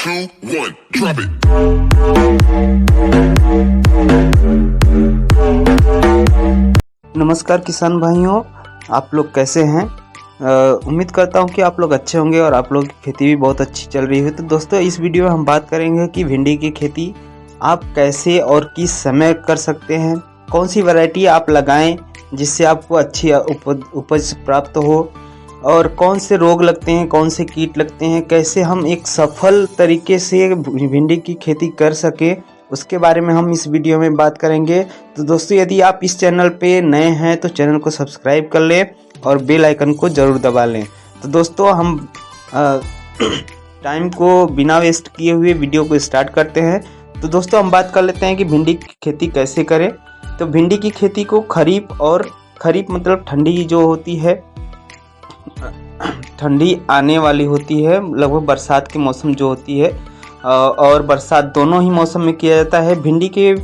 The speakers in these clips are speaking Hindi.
2, 1, drop it. नमस्कार किसान भाइयों, आप लोग कैसे हैं। उम्मीद करता हूं कि आप लोग अच्छे होंगे और आप लोग की खेती भी बहुत अच्छी चल रही है। तो दोस्तों, इस वीडियो में हम बात करेंगे कि भिंडी की खेती आप कैसे और किस समय कर सकते हैं, कौन सी वैरायटी आप लगाएं जिससे आपको अच्छी उपज प्राप्त हो, और कौन से रोग लगते हैं, कौन से कीट लगते हैं, कैसे हम एक सफल तरीके से भिंडी की खेती कर सके, उसके बारे में हम इस वीडियो में बात करेंगे। तो दोस्तों, यदि आप इस चैनल पे नए हैं तो चैनल को सब्सक्राइब कर लें और बेल आइकन को ज़रूर दबा लें। तो दोस्तों, हम टाइम को बिना वेस्ट किए हुए वीडियो को स्टार्ट करते हैं। तो दोस्तों, हम बात कर लेते हैं कि भिंडी की खेती कैसे करें। तो भिंडी की खेती को खरीफ मतलब ठंडी जो होती है, ठंडी आने वाली होती है, लगभग बरसात के मौसम जो होती है और बरसात दोनों ही मौसम में किया जाता है। भिंडी के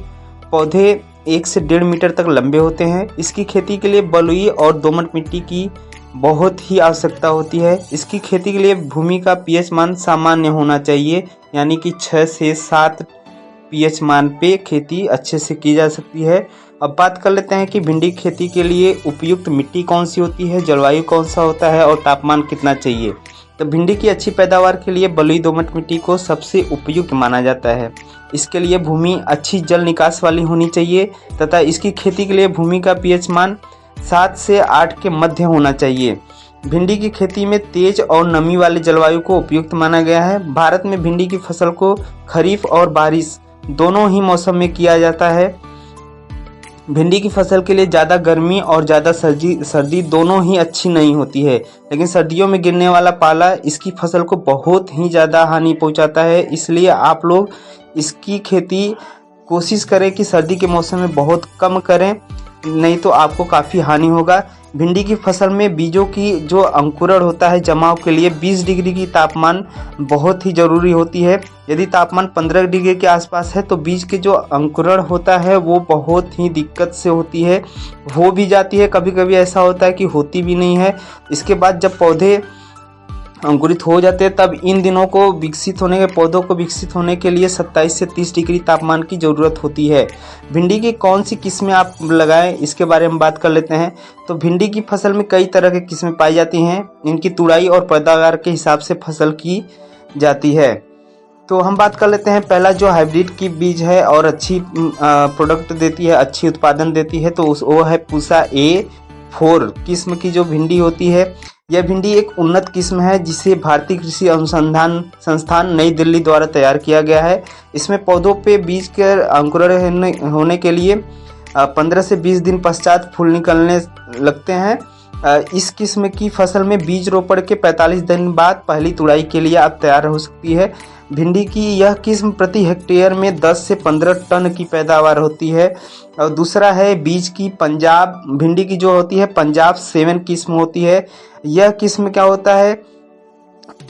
पौधे 1 से 1.5 मीटर तक लंबे होते हैं। इसकी खेती के लिए बलुई और दोमट मिट्टी की बहुत ही आवश्यकता होती है। इसकी खेती के लिए भूमि का पीएच मान सामान्य होना चाहिए, यानी कि 6 से 7 पीएच मान पे खेती अच्छे से की जा सकती है। अब बात कर लेते हैं कि भिंडी खेती के लिए उपयुक्त मिट्टी कौन सी होती है, जलवायु कौन सा होता है और तापमान कितना चाहिए। तो भिंडी की अच्छी पैदावार के लिए बलुई दोमट मिट्टी को सबसे उपयुक्त माना जाता है। इसके लिए भूमि अच्छी जल निकास वाली होनी चाहिए तथा इसकी खेती के लिए भूमि का पीएच मान 7 से 8 के मध्य होना चाहिए। भिंडी की खेती में तेज और नमी वाले जलवायु को उपयुक्त माना गया है। भारत में भिंडी की फसल को खरीफ और बारिश दोनों ही मौसम में किया जाता है। भिंडी की फसल के लिए ज़्यादा गर्मी और ज़्यादा सर्दी दोनों ही अच्छी नहीं होती है, लेकिन सर्दियों में गिरने वाला पाला इसकी फसल को बहुत ही ज़्यादा हानि पहुंचाता है। इसलिए आप लोग इसकी खेती कोशिश करें कि सर्दी के मौसम में बहुत कम करें, नहीं तो आपको काफ़ी हानि होगा। भिंडी की फसल में बीजों की जो अंकुरण होता है जमाव के लिए 20 डिग्री की तापमान बहुत ही ज़रूरी होती है। यदि तापमान 15 डिग्री के आसपास है तो बीज के जो अंकुरण होता है वो बहुत ही दिक्कत से होती है, हो भी जाती है, कभी कभी ऐसा होता है कि होती भी नहीं है। इसके बाद जब पौधे अंकुरित हो जाते हैं तब इन दिनों को पौधों को विकसित होने के लिए 27 से 30 डिग्री तापमान की ज़रूरत होती है। भिंडी की कौन सी किस्में आप लगाएं, इसके बारे में बात कर लेते हैं। तो भिंडी की फसल में कई तरह की किस्में पाई जाती हैं। इनकी तुड़ाई और पैदावार के हिसाब से फसल की जाती है। तो हम बात कर लेते हैं, पहला जो हाइब्रिड की बीज है और अच्छी प्रोडक्ट देती है, अच्छी उत्पादन देती है, तो वो है पूसा A4 किस्म की जो भिंडी होती है। यह भिंडी एक उन्नत किस्म है जिसे भारतीय कृषि अनुसंधान संस्थान नई दिल्ली द्वारा तैयार किया गया है। इसमें पौधों पे बीज के अंकुरण होने के लिए 15 से 20 दिन पश्चात फूल निकलने लगते हैं। इस किस्म की फसल में बीज रोपण के 45 दिन बाद पहली तुड़ाई के लिए अब तैयार हो सकती है। भिंडी की यह किस्म प्रति हेक्टेयर में 10 से 15 टन की पैदावार होती है। और दूसरा है बीज की पंजाब भिंडी की जो होती है पंजाब 7 किस्म होती है। यह किस्म क्या होता है,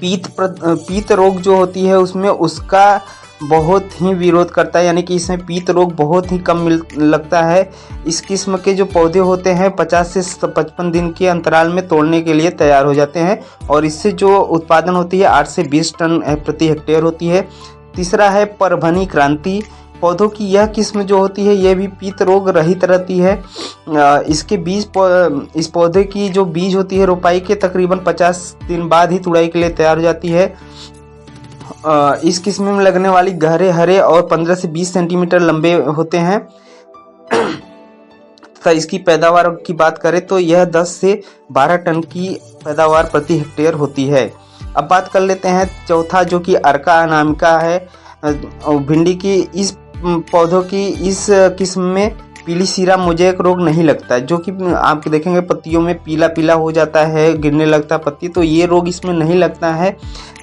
पीत रोग जो होती है उसमें उसका बहुत ही विरोध करता है, यानी कि इसमें पीत रोग बहुत ही कम लगता है। इस किस्म के जो पौधे होते हैं 50 से 55 दिन के अंतराल में तोड़ने के लिए तैयार हो जाते हैं और इससे जो उत्पादन होती है 8 से 20 टन प्रति हेक्टेयर होती है। तीसरा है परभनी क्रांति। पौधों की यह किस्म जो होती है यह भी पीत रोग रहित रहती है। इसके इस पौधे की जो बीज होती है रोपाई के तकरीबन 50 दिन बाद ही तुड़ाई के लिए तैयार हो जाती है। इस किस्म में लगने वाली गहरे हरे और 15 से 20 सेंटीमीटर लंबे होते हैं। तथा इसकी पैदावार की बात करें तो यह 10 से 12 टन की पैदावार प्रति हेक्टेयर होती है। अब बात कर लेते हैं चौथा, जो कि अर्का अनामिका है। भिंडी की इस पौधों की इस किस्म में पीली सीरा मोज़ेक रोग नहीं लगता, जो कि आप देखेंगे पत्तियों में पीला पीला हो जाता है, गिरने लगता है पत्ती, तो ये रोग इसमें नहीं लगता है।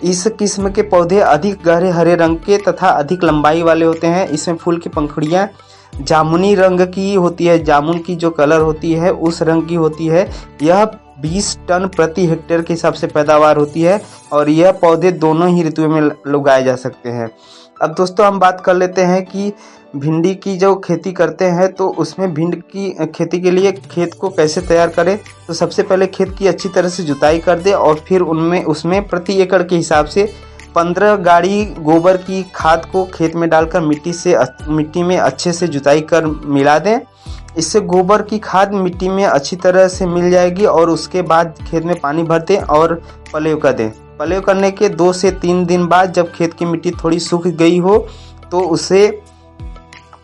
इस किस्म के पौधे अधिक गहरे हरे रंग के तथा अधिक लंबाई वाले होते हैं। इसमें फूल की पंखुड़ियाँ जामुनी रंग की होती है, जामुन की जो कलर होती है उस रंग की होती है। यह 20 टन प्रति हेक्टेयर के हिसाब से पैदावार होती है और यह पौधे दोनों ही ऋतुओं में उगाए जा सकते हैं। अब दोस्तों, हम बात कर लेते हैं कि भिंडी की जो खेती करते हैं तो उसमें भिंडी की खेती के लिए खेत को कैसे तैयार करें। तो सबसे पहले खेत की अच्छी तरह से जुताई कर दे और फिर उसमें प्रति एकड़ के हिसाब से 15 गाड़ी गोबर की खाद को खेत में डालकर मिट्टी में अच्छे से जुताई कर मिला दें। इससे गोबर की खाद मिट्टी में अच्छी तरह से मिल जाएगी और उसके बाद खेत में पानी भर दें और पलेव कर दें। पलेव करने के 2 से 3 दिन बाद जब खेत की मिट्टी थोड़ी सूख गई हो तो उसे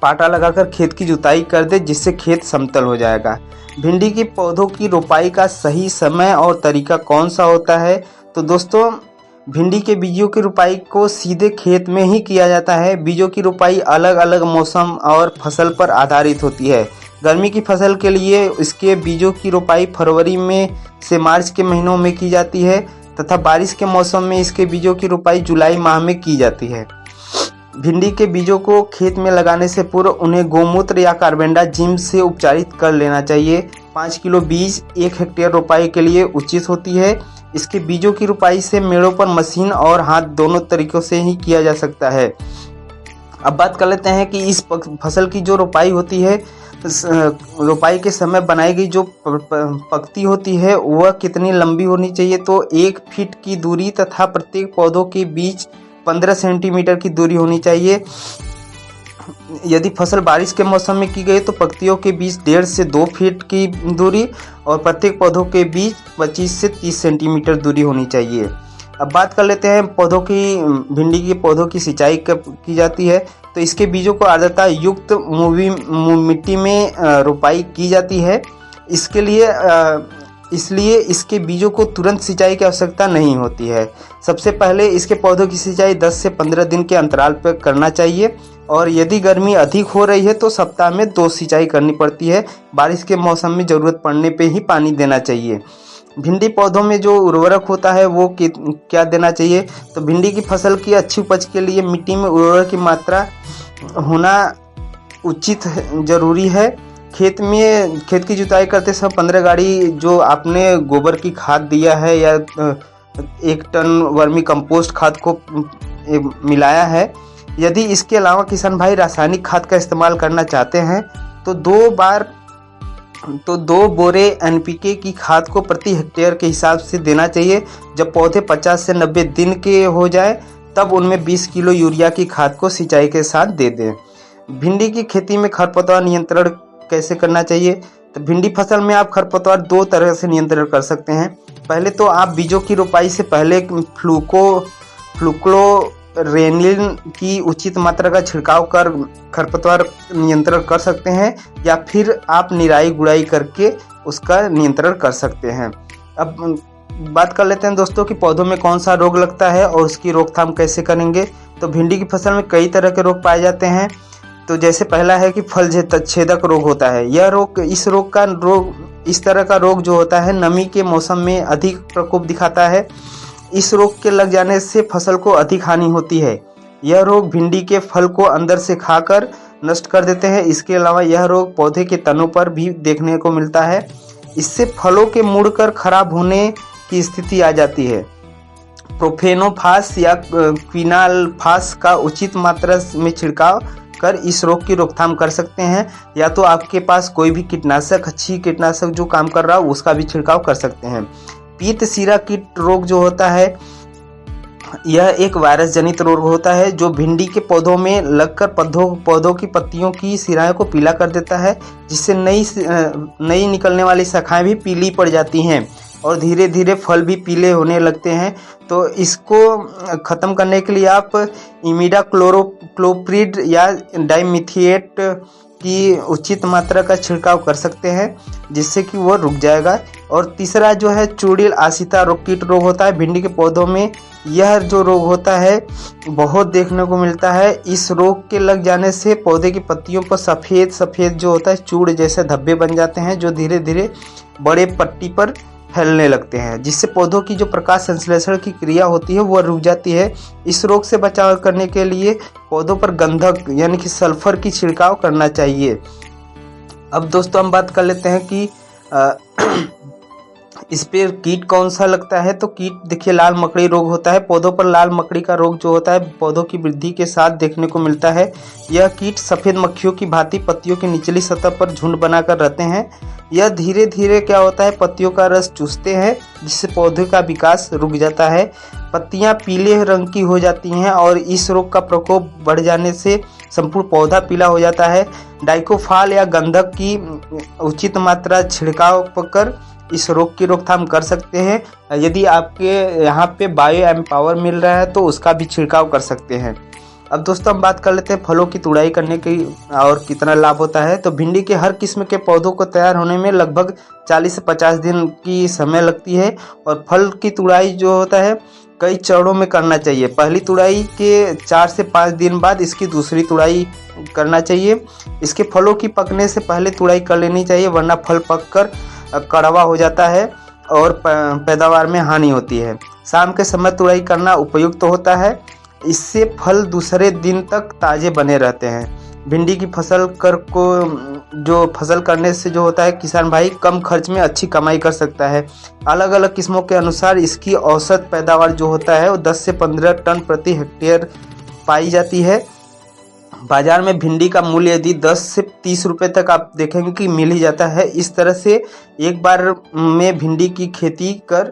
पाटा लगाकर खेत की जुताई कर दे, जिससे खेत समतल हो जाएगा। भिंडी के पौधों की रोपाई का सही समय और तरीका कौन सा होता है? तो दोस्तों, भिंडी के बीजों की रोपाई को सीधे खेत में ही किया जाता है। बीजों की रोपाई अलग अलग मौसम और फसल पर आधारित होती है। गर्मी की फसल के लिए इसके बीजों की रोपाई फरवरी में से मार्च के महीनों में की जाती है तथा बारिश के मौसम में इसके बीजों की रोपाई जुलाई माह में की जाती है। भिंडी के बीजों को खेत में लगाने से पूर्व उन्हें गोमूत्र या कार्बेंडाजिम से उपचारित कर लेना चाहिए। 5 किलो बीज 1 हेक्टेयर रोपाई के लिए उचित होती है। इसके बीजों की रोपाई से मेड़ों पर मशीन और हाथ दोनों तरीकों से ही किया जा सकता है। अब बात कर लेते हैं कि इस फसल की जो रोपाई होती है, रोपाई के समय बनाई गई जो पक्ति होती है वह कितनी लंबी होनी चाहिए। तो 1 फीट की दूरी तथा प्रत्येक पौधों के बीच 15 सेंटीमीटर की दूरी होनी चाहिए। यदि फसल बारिश के मौसम में की गई तो पत्तियों के बीच 1.5 से 2 फीट की दूरी और प्रत्येक पौधों के बीच 25 से 30 सेंटीमीटर दूरी होनी चाहिए। अब बात कर लेते हैं भिंडी के पौधों की सिंचाई कब की जाती है। तो इसके बीजों को आर्द्रता युक्त मिट्टी में रोपाई की जाती है। इसलिए इसके बीजों को तुरंत सिंचाई की आवश्यकता नहीं होती है। सबसे पहले इसके पौधों की सिंचाई 10 से 15 दिन के अंतराल पर करना चाहिए और यदि गर्मी अधिक हो रही है तो सप्ताह में 2 सिंचाई करनी पड़ती है। बारिश के मौसम में ज़रूरत पड़ने पे ही पानी देना चाहिए। भिंडी पौधों में जो उर्वरक होता है वो क्या देना चाहिए? तो भिंडी की फसल की अच्छी उपज के लिए मिट्टी में उर्वरक की मात्रा होना उचित जरूरी है। खेत की जुताई करते समय 15 गाड़ी जो आपने गोबर की खाद दिया है या 1 टन वर्मी कंपोस्ट खाद को मिलाया है, यदि इसके अलावा किसान भाई रासायनिक खाद का इस्तेमाल करना चाहते हैं तो 2 बोरे NPK की खाद को प्रति हेक्टेयर के हिसाब से देना चाहिए। जब पौधे 50 से 90 दिन के हो जाए तब उनमें 20 किलो यूरिया की खाद को सिंचाई के साथ दे दें। भिंडी की खेती में खरपतवार नियंत्रण कैसे करना चाहिए? तो भिंडी फसल में आप खरपतवार 2 तरह से नियंत्रण कर सकते हैं। पहले तो आप बीजों की रोपाई से पहले फ्लूक्लोरेनिल की उचित मात्रा का छिड़काव कर खरपतवार नियंत्रण कर सकते हैं या फिर आप निराई गुड़ाई करके उसका नियंत्रण कर सकते हैं। अब बात कर लेते हैं दोस्तों कि पौधों में कौन सा रोग लगता है और उसकी रोकथाम कैसे करेंगे। तो भिंडी की फसल में कई तरह के रोग पाए जाते हैं। तो जैसे पहला है कि फल छेदक रोग होता है। इस तरह का रोग जो होता है नमी के मौसम में अधिक प्रकोप दिखाता है। इस रोग के लग जाने से फसल को अधिक हानि होती है। यह रोग भिंडी के फल को अंदर से खाकर नष्ट कर देते हैं। इसके अलावा यह रोग पौधे के तनों पर भी देखने को मिलता है। इससे फलों के मुड़कर खराब होने की स्थिति आ जाती है। प्रोफेनोफास या क्विनाल्फास का उचित मात्रा में छिड़काव कर इस रोग की रोकथाम कर सकते हैं, या तो आपके पास कोई भी अच्छी कीटनाशक जो काम कर रहा हो उसका भी छिड़काव कर सकते हैं। पीत सीरा कीट रोग जो होता है यह एक वायरस जनित रोग होता है जो भिंडी के पौधों में लगकर पौधों की पत्तियों की सिराएं को पीला कर देता है, जिससे नई निकलने वाली शाखाएं भी पीली पड़ जाती हैं और धीरे धीरे फल भी पीले होने लगते हैं। तो इसको ख़त्म करने के लिए आप इमिडाक्लोप्रिड या डाइमिथिएट की उचित मात्रा का छिड़काव कर सकते हैं, जिससे कि वो रुक जाएगा। और तीसरा जो है चूड़ील आसिता कीट रोग होता है भिंडी के पौधों में। यह जो रोग होता है बहुत देखने को मिलता है। इस रोग के लग जाने से पौधे की पत्तियों पर सफ़ेद जो होता है चूड़ जैसे धब्बे बन जाते हैं, जो धीरे धीरे बड़े पट्टी पर फैलने लगते हैं, जिससे पौधों की जो प्रकाश संश्लेषण की क्रिया होती है वह रुक जाती है। इस रोग से बचाव करने के लिए पौधों पर गंधक यानी कि सल्फर की छिड़काव करना चाहिए। अब दोस्तों हम बात कर लेते हैं कि इस पे कीट कौन सा लगता है, तो कीट देखिए लाल मकड़ी रोग होता है। पौधों पर लाल मकड़ी का रोग जो होता है पौधों की वृद्धि के साथ देखने को मिलता है। यह कीट सफ़ेद मक्खियों की भांति पत्तियों की निचली सतह पर झुंड बनाकर रहते हैं। यह धीरे धीरे क्या होता है, पत्तियों का रस चूसते हैं, जिससे पौधे का विकास रुक जाता है। पत्तियां पीले रंग की हो जाती हैं और इस रोग का प्रकोप बढ़ जाने से संपूर्ण पौधा पीला हो जाता है। डाइकोफाल या गंधक की उचित मात्रा छिड़काव कर इस रोग की रोकथाम कर सकते हैं। यदि आपके यहाँ पे बायो एम्पावर मिल रहा है तो उसका भी छिड़काव कर सकते हैं। अब दोस्तों हम बात कर लेते हैं फलों की तुड़ाई करने की और कितना लाभ होता है। तो भिंडी के हर किस्म के पौधों को तैयार होने में लगभग 40 से 50 दिन की समय लगती है और फल की तुड़ाई जो होता है कई चरणों में करना चाहिए। पहली तुड़ाई के 4 से 5 दिन बाद इसकी दूसरी तुड़ाई करना चाहिए। इसके फलों की पकने से पहले तुड़ाई कर लेनी चाहिए, वरना फल पककर कड़वा हो जाता है और पैदावार में हानि होती है। शाम के समय तुड़ाई करना उपयुक्त होता है, इससे फल दूसरे दिन तक ताज़े बने रहते हैं। भिंडी की फसल फसल करने से जो होता है किसान भाई कम खर्च में अच्छी कमाई कर सकता है। अलग अलग किस्मों के अनुसार इसकी औसत पैदावार जो होता है वो 10 से 15 टन प्रति हेक्टेयर पाई जाती है। बाजार में भिंडी का मूल्य यदि 10 से 30 रुपए तक आप देखेंगे कि मिल ही जाता है। इस तरह से एक बार में भिंडी की खेती कर